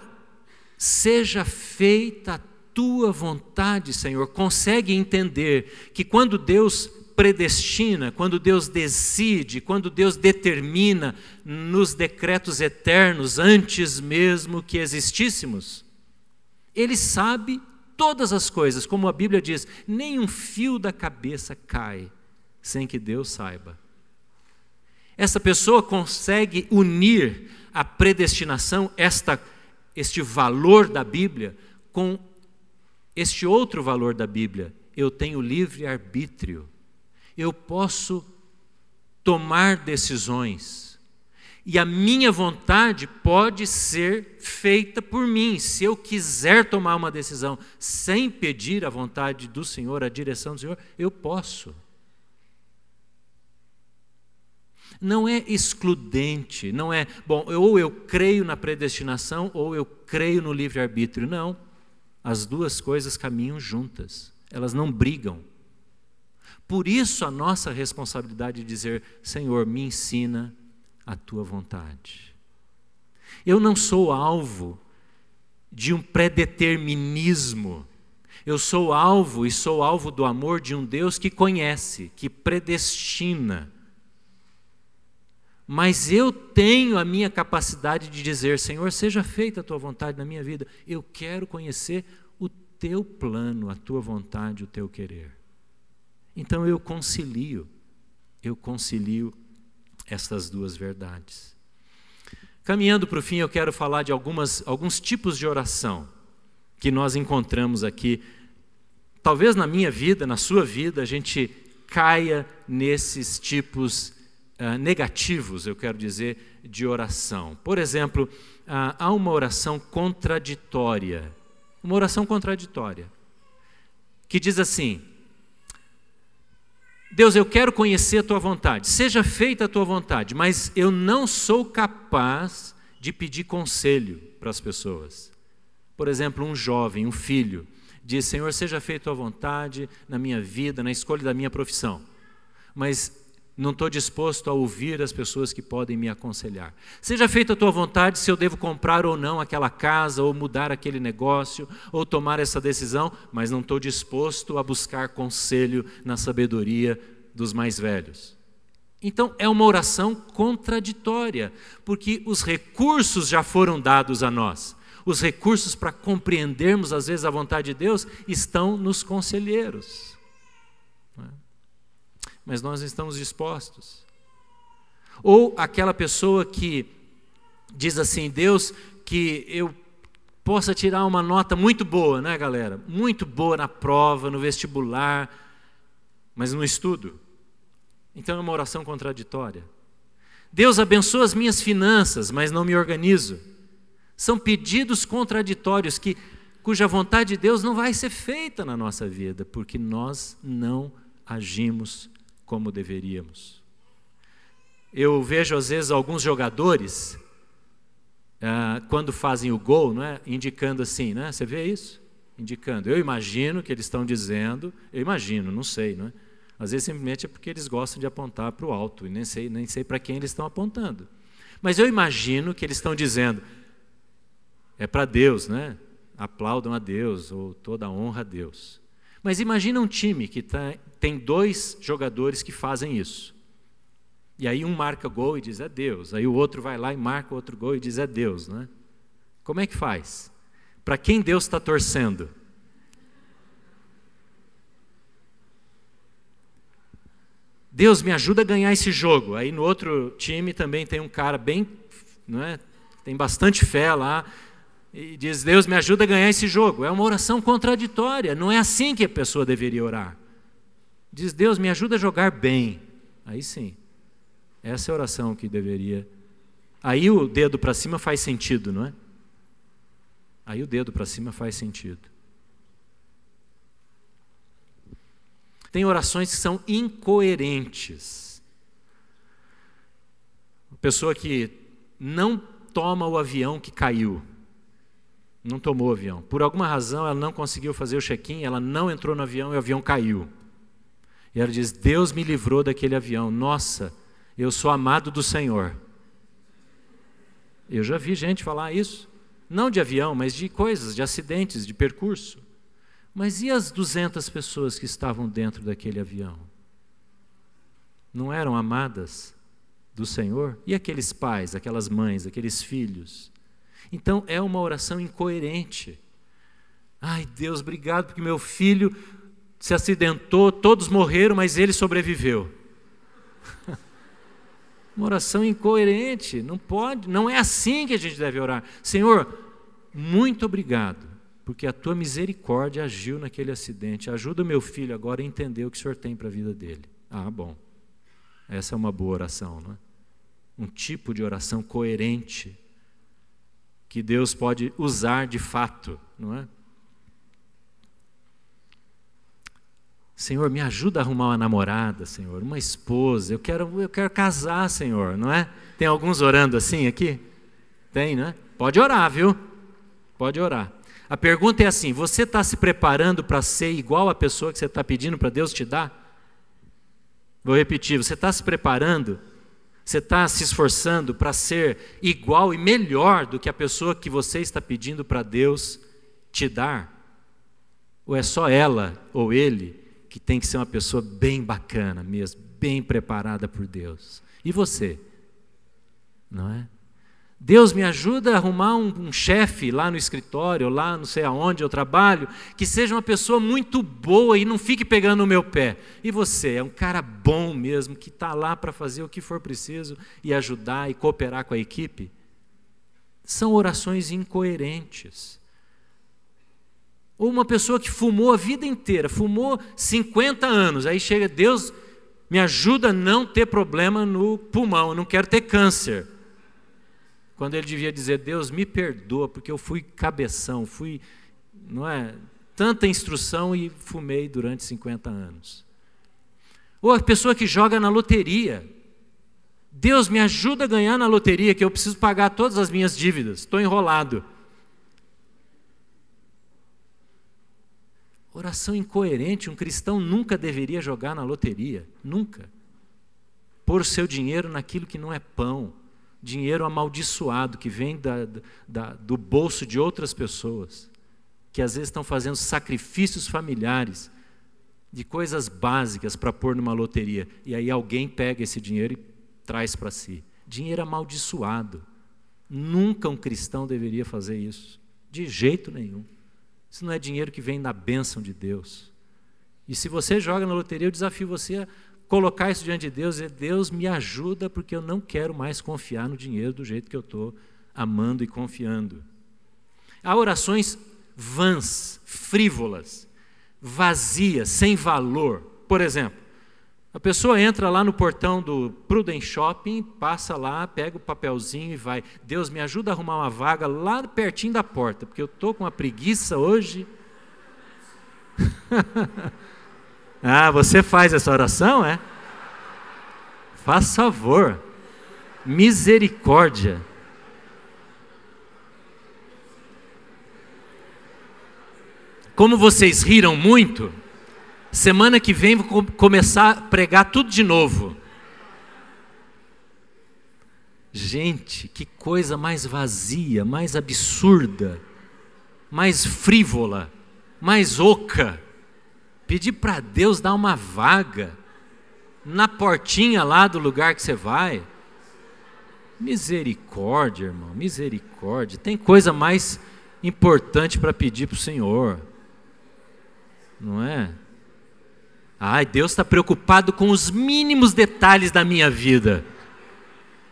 seja feita a tua vontade, Senhor, consegue entender que quando Deus predestina, quando Deus decide, quando Deus determina nos decretos eternos, antes mesmo que existíssemos, Ele sabe todas as coisas, como a Bíblia diz, nem um fio da cabeça cai sem que Deus saiba. Essa pessoa consegue unir a predestinação, este valor da Bíblia, com este outro valor da Bíblia. Eu tenho livre-arbítrio. Eu posso tomar decisões. E a minha vontade pode ser feita por mim. Se eu quiser tomar uma decisão sem pedir a vontade do Senhor, a direção do Senhor, eu posso. Não é excludente, não é, bom, ou eu creio na predestinação ou eu creio no livre-arbítrio. Não, as duas coisas caminham juntas, elas não brigam. Por isso a nossa responsabilidade de dizer, Senhor, me ensina a tua vontade. Eu não sou alvo de um predeterminismo, eu sou alvo e sou alvo do amor de um Deus que conhece, que predestina. Mas eu tenho a minha capacidade de dizer, Senhor, seja feita a tua vontade na minha vida. Eu quero conhecer o teu plano, a tua vontade, o teu querer. Então eu concilio estas duas verdades. Caminhando para o fim, eu quero falar de alguns tipos de oração que nós encontramos aqui. Talvez na minha vida, na sua vida, a gente caia nesses tipos negativos, eu quero dizer, de oração. Por exemplo, há uma oração contraditória. Uma oração contraditória. Que diz assim, Deus, eu quero conhecer a tua vontade. Seja feita a tua vontade, mas eu não sou capaz de pedir conselho para as pessoas. Por exemplo, um jovem, um filho, diz, Senhor, seja feita a tua vontade na minha vida, na escolha da minha profissão. Mas não estou disposto a ouvir as pessoas que podem me aconselhar. Seja feita a tua vontade se eu devo comprar ou não aquela casa, ou mudar aquele negócio, ou tomar essa decisão, mas não estou disposto a buscar conselho na sabedoria dos mais velhos. Então é uma oração contraditória, porque os recursos já foram dados a nós. Os recursos para compreendermos às vezes a vontade de Deus estão nos conselheiros. Mas nós não estamos dispostos. Ou aquela pessoa que diz assim, Deus, que eu possa tirar uma nota muito boa, né, galera? Muito boa na prova, no vestibular, mas no estudo. Então é uma oração contraditória. Deus, abençoa as minhas finanças, mas não me organizo. São pedidos contraditórios cuja vontade de Deus não vai ser feita na nossa vida, porque nós não agimos como deveríamos. Eu vejo às vezes alguns jogadores, quando fazem o gol, né, indicando assim, né, você vê isso? Indicando. Eu imagino que eles estão dizendo, não sei, né? Às vezes simplesmente é porque eles gostam de apontar para o alto, e nem sei para quem eles estão apontando. Mas eu imagino que eles estão dizendo, é para Deus, né? Aplaudam a Deus, ou toda a honra a Deus. Mas imagina um time que tem dois jogadores que fazem isso. E aí um marca gol e diz, é Deus. Aí o outro vai lá e marca outro gol e diz, é Deus. Né? Como é que faz? Para quem Deus está torcendo? Deus, me ajuda a ganhar esse jogo. Aí no outro time também tem um cara bem, não é? Tem bastante fé lá, e diz, Deus, me ajuda a ganhar esse jogo. É uma oração contraditória, não é assim que a pessoa deveria orar. Diz, Deus, me ajuda a jogar bem. Aí sim, essa é a oração que deveria. Aí o dedo para cima faz sentido, não é? Aí o dedo para cima faz sentido. Tem orações que são incoerentes. A pessoa que não toma o avião que caiu. Não tomou o avião. Por alguma razão, ela não conseguiu fazer o check-in, ela não entrou no avião e o avião caiu. E ela diz, Deus me livrou daquele avião. Nossa, eu sou amado do Senhor. Eu já vi gente falar isso. Não de avião, mas de coisas, de acidentes, de percurso. Mas e as 200 pessoas que estavam dentro daquele avião? Não eram amadas do Senhor? E aqueles pais, aquelas mães, aqueles filhos? Então é uma oração incoerente. Ai, Deus, obrigado porque meu filho se acidentou, todos morreram, mas ele sobreviveu. Uma oração incoerente, não pode, não é assim que a gente deve orar. Senhor, muito obrigado, porque a tua misericórdia agiu naquele acidente. Ajuda o meu filho agora a entender o que o Senhor tem para a vida dele. Ah, bom. Essa é uma boa oração, não é? Um tipo de oração coerente que Deus pode usar de fato, não é? Senhor, me ajuda a arrumar uma namorada, Senhor, uma esposa, eu quero casar, Senhor, não é? Tem alguns orando assim aqui? Tem, não é? Pode orar, viu? Pode orar. A pergunta é assim: você está se preparando para ser igual à pessoa que você está pedindo para Deus te dar? Vou repetir, você está se preparando? Você está se esforçando para ser igual e melhor do que a pessoa que você está pedindo para Deus te dar? Ou é só ela ou ele que tem que ser uma pessoa bem bacana mesmo, bem preparada por Deus? E você? Não é? Deus, me ajuda a arrumar um chefe lá no escritório, lá não sei aonde eu trabalho, que seja uma pessoa muito boa e não fique pegando no meu pé. E você, é um cara bom mesmo, que está lá para fazer o que for preciso e ajudar e cooperar com a equipe? São orações incoerentes. Ou uma pessoa que fumou a vida inteira, fumou 50 anos, aí chega: Deus, me ajuda a não ter problema no pulmão, eu não quero ter câncer. Quando ele devia dizer: Deus, me perdoa, porque eu fui cabeção, não é, tanta instrução e fumei durante 50 anos. Ou a pessoa que joga na loteria: Deus, me ajuda a ganhar na loteria, que eu preciso pagar todas as minhas dívidas, estou enrolado. Oração incoerente. Um cristão nunca deveria jogar na loteria, nunca. Pôr o seu dinheiro naquilo que não é pão, dinheiro amaldiçoado que vem do bolso de outras pessoas, que às vezes estão fazendo sacrifícios familiares de coisas básicas para pôr numa loteria, e aí alguém pega esse dinheiro e traz para si. Dinheiro amaldiçoado. Nunca um cristão deveria fazer isso, de jeito nenhum. Isso não é dinheiro que vem da bênção de Deus. E se você joga na loteria, eu desafio você a colocar isso diante de Deus e dizer: Deus, me ajuda, porque eu não quero mais confiar no dinheiro do jeito que eu estou amando e confiando. Há orações vãs, frívolas, vazias, sem valor. Por exemplo, a pessoa entra lá no portão do Prudent Shopping, passa lá, pega o papelzinho e vai: Deus, me ajuda a arrumar uma vaga lá pertinho da porta, porque eu estou com uma preguiça hoje. Ah, você faz essa oração, é? Faz favor. Misericórdia. Como vocês riram muito, semana que vem vou começar a pregar tudo de novo. Gente, que coisa mais vazia, mais absurda, mais frívola, mais oca. Pedir para Deus dar uma vaga na portinha lá do lugar que você vai. Misericórdia, irmão, misericórdia. Tem coisa mais importante para pedir para o Senhor, não é? Ai, Deus está preocupado com os mínimos detalhes da minha vida.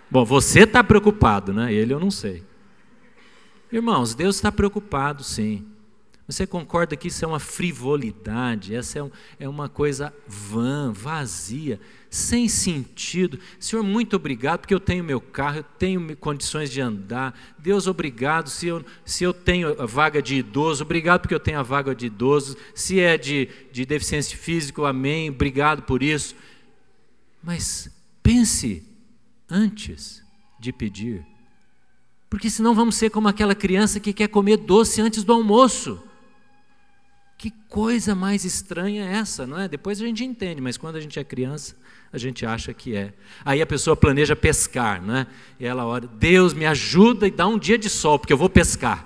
Bom, você está preocupado, né? Ele eu não sei. Irmãos, Deus está preocupado, sim. Você concorda que isso é uma frivolidade? Essa é uma coisa vã, vazia, sem sentido. Senhor, muito obrigado, porque eu tenho meu carro, eu tenho condições de andar. Deus, obrigado se eu tenho a vaga de idoso. Obrigado porque eu tenho a vaga de idoso. Se é de deficiência física, amém, obrigado por isso. Mas pense antes de pedir. Porque senão vamos ser como aquela criança que quer comer doce antes do almoço. Que coisa mais estranha é essa, não é? Depois a gente entende, mas quando a gente é criança, a gente acha que é. Aí a pessoa planeja pescar, não é? E ela ora: Deus, me ajuda e dá um dia de sol, porque eu vou pescar.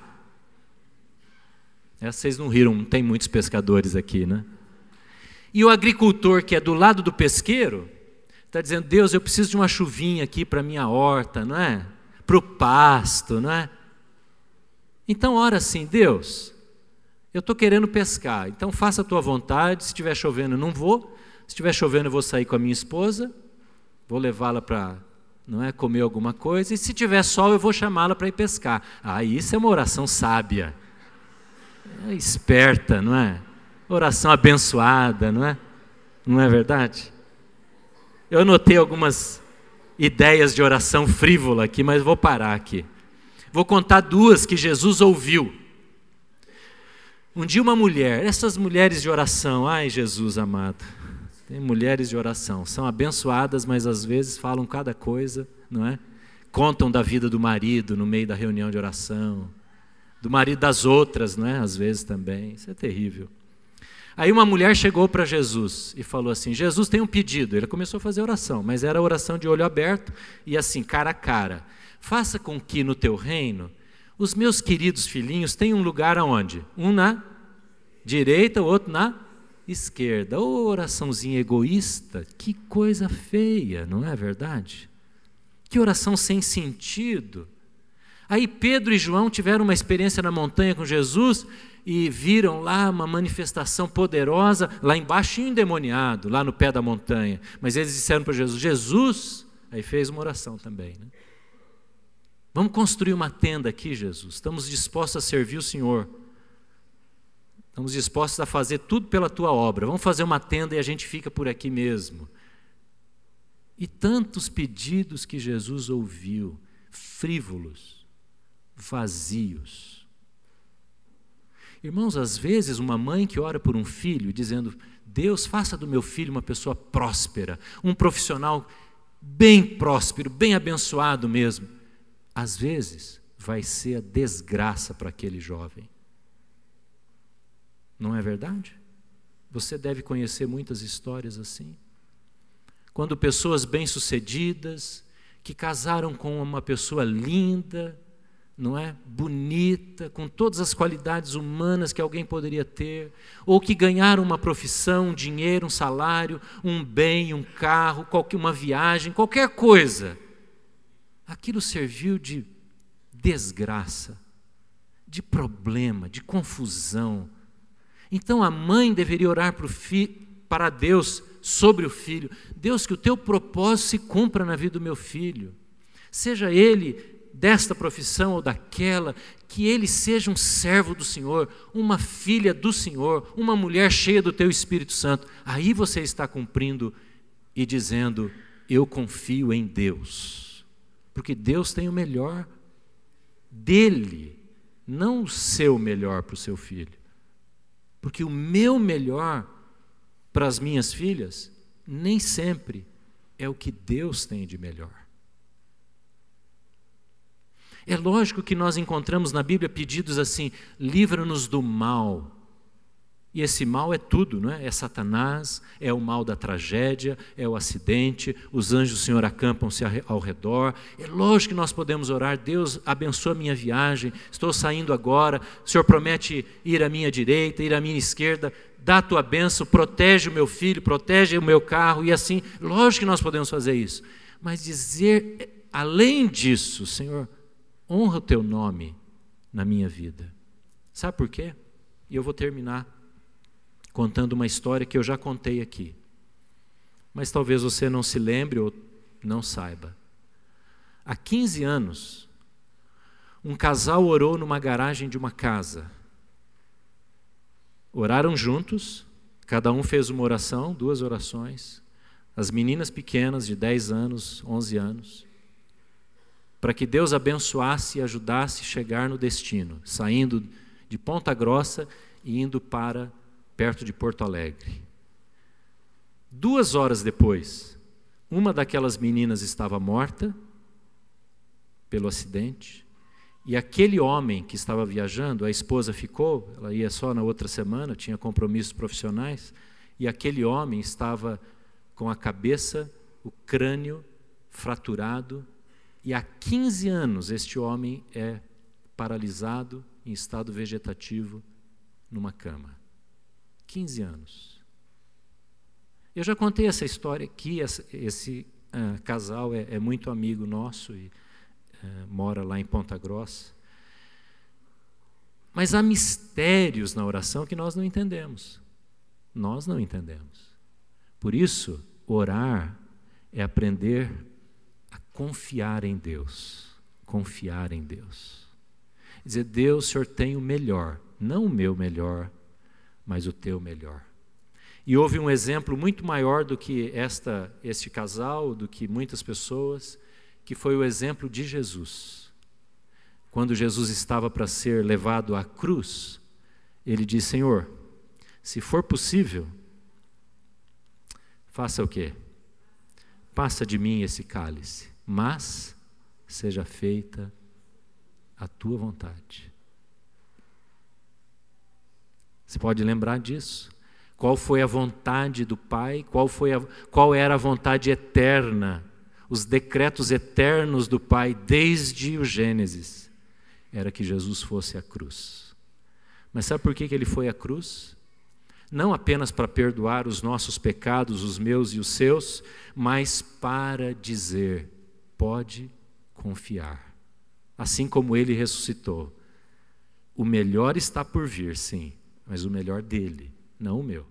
Vocês não riram, não tem muitos pescadores aqui, né? E o agricultor que é do lado do pesqueiro, está dizendo: Deus, eu preciso de uma chuvinha aqui para a minha horta, não é? Para o pasto, não é? Então ora assim: Deus, eu estou querendo pescar, então faça a tua vontade. Se estiver chovendo, não vou. Se estiver chovendo, eu vou sair com a minha esposa, vou levá-la para, não é, comer alguma coisa. E se tiver sol, eu vou chamá-la para ir pescar. Ah, isso é uma oração sábia, esperta, não é? Oração abençoada, não é? Não é verdade? Eu anotei algumas ideias de oração frívola aqui, mas vou parar aqui. Vou contar duas que Jesus ouviu. Um dia uma mulher, essas mulheres de oração, ai Jesus amado, tem mulheres de oração, são abençoadas, mas às vezes falam cada coisa, não é? Contam da vida do marido no meio da reunião de oração, do marido das outras, não é? Às vezes também, isso é terrível. Aí uma mulher chegou para Jesus e falou assim, Jesus tem um pedido. Ele começou a fazer oração, mas era oração de olho aberto e assim, cara a cara. Faça com que no teu reino os meus queridos filhinhos tenham um lugar aonde? Um na direita, o outro na esquerda. Ô, oraçãozinha egoísta, que coisa feia, não é verdade? Que oração sem sentido. Aí Pedro e João tiveram uma experiência na montanha com Jesus e viram lá uma manifestação poderosa, lá embaixo endemoniado, lá no pé da montanha. Mas eles disseram para Jesus, Jesus, aí fez uma oração também, né? Vamos construir uma tenda aqui, Jesus. Estamos dispostos a servir o Senhor. Estamos dispostos a fazer tudo pela tua obra. Vamos fazer uma tenda e a gente fica por aqui mesmo. E tantos pedidos que Jesus ouviu, frívolos, vazios. Irmãos, às vezes uma mãe que ora por um filho, dizendo, Deus, faça do meu filho uma pessoa próspera, um profissional bem próspero, bem abençoado mesmo. Às vezes vai ser a desgraça para aquele jovem. Não é verdade? Você deve conhecer muitas histórias assim. Quando pessoas bem-sucedidas, que casaram com uma pessoa linda, não é? Bonita, com todas as qualidades humanas que alguém poderia ter, ou que ganharam uma profissão, um dinheiro, um salário, um bem, um carro, uma viagem, qualquer coisa. Aquilo serviu de desgraça, de problema, de confusão. Então a mãe deveria orar para Deus sobre o filho. Deus, que o teu propósito se cumpra na vida do meu filho. Seja ele desta profissão ou daquela, que ele seja um servo do Senhor, uma filha do Senhor, uma mulher cheia do teu Espírito Santo. Aí você está cumprindo e dizendo, eu confio em Deus. Porque Deus tem o melhor dele, não o seu melhor para o seu filho. Porque o meu melhor para as minhas filhas, nem sempre é o que Deus tem de melhor. É lógico que nós encontramos na Bíblia pedidos assim, livra-nos do mal. E esse mal é tudo, não é? É Satanás, é o mal da tragédia, é o acidente, os anjos do Senhor acampam-se ao redor. É lógico que nós podemos orar, Deus abençoa a minha viagem, estou saindo agora, o Senhor promete ir à minha direita, ir à minha esquerda, dá a tua bênção, protege o meu filho, protege o meu carro, e assim, lógico que nós podemos fazer isso. Mas dizer, além disso, Senhor, honra o teu nome na minha vida. Sabe por quê? E eu vou terminar contando uma história que eu já contei aqui. Mas talvez você não se lembre ou não saiba. Há 15 anos, um casal orou numa garagem de uma casa. Oraram juntos, cada um fez uma oração, 2 orações. As meninas pequenas de 10 anos, 11 anos, para que Deus abençoasse e ajudasse a chegar no destino, saindo de Ponta Grossa e indo para perto de Porto Alegre. 2 horas depois, uma daquelas meninas estava morta pelo acidente, e aquele homem que estava viajando, a esposa ficou, ela ia só na outra semana, tinha compromissos profissionais, e aquele homem estava com a cabeça, o crânio fraturado, e há 15 anos este homem é paralisado, em estado vegetativo, numa cama. 15 anos. Eu já contei essa história aqui, esse casal é muito amigo nosso e mora lá em Ponta Grossa. Mas há mistérios na oração que nós não entendemos. Nós não entendemos. Por isso, orar é aprender a confiar em Deus. Confiar em Deus. Dizer, Deus, o Senhor tem o melhor, não o meu melhor, mas o teu melhor. E houve um exemplo muito maior do que este casal, do que muitas pessoas, que foi o exemplo de Jesus. Quando Jesus estava para ser levado à cruz, ele disse: Senhor, se for possível, faça o quê? Passa de mim esse cálice, mas seja feita a tua vontade. Você pode lembrar disso? Qual foi a vontade do Pai? Qual era a vontade eterna? Os decretos eternos do Pai desde o Gênesis era que Jesus fosse à cruz. Mas sabe por que ele foi à cruz? Não apenas para perdoar os nossos pecados, os meus e os seus, mas para dizer: pode confiar. Assim como ele ressuscitou. O melhor está por vir, sim, mas o melhor dele, não o meu.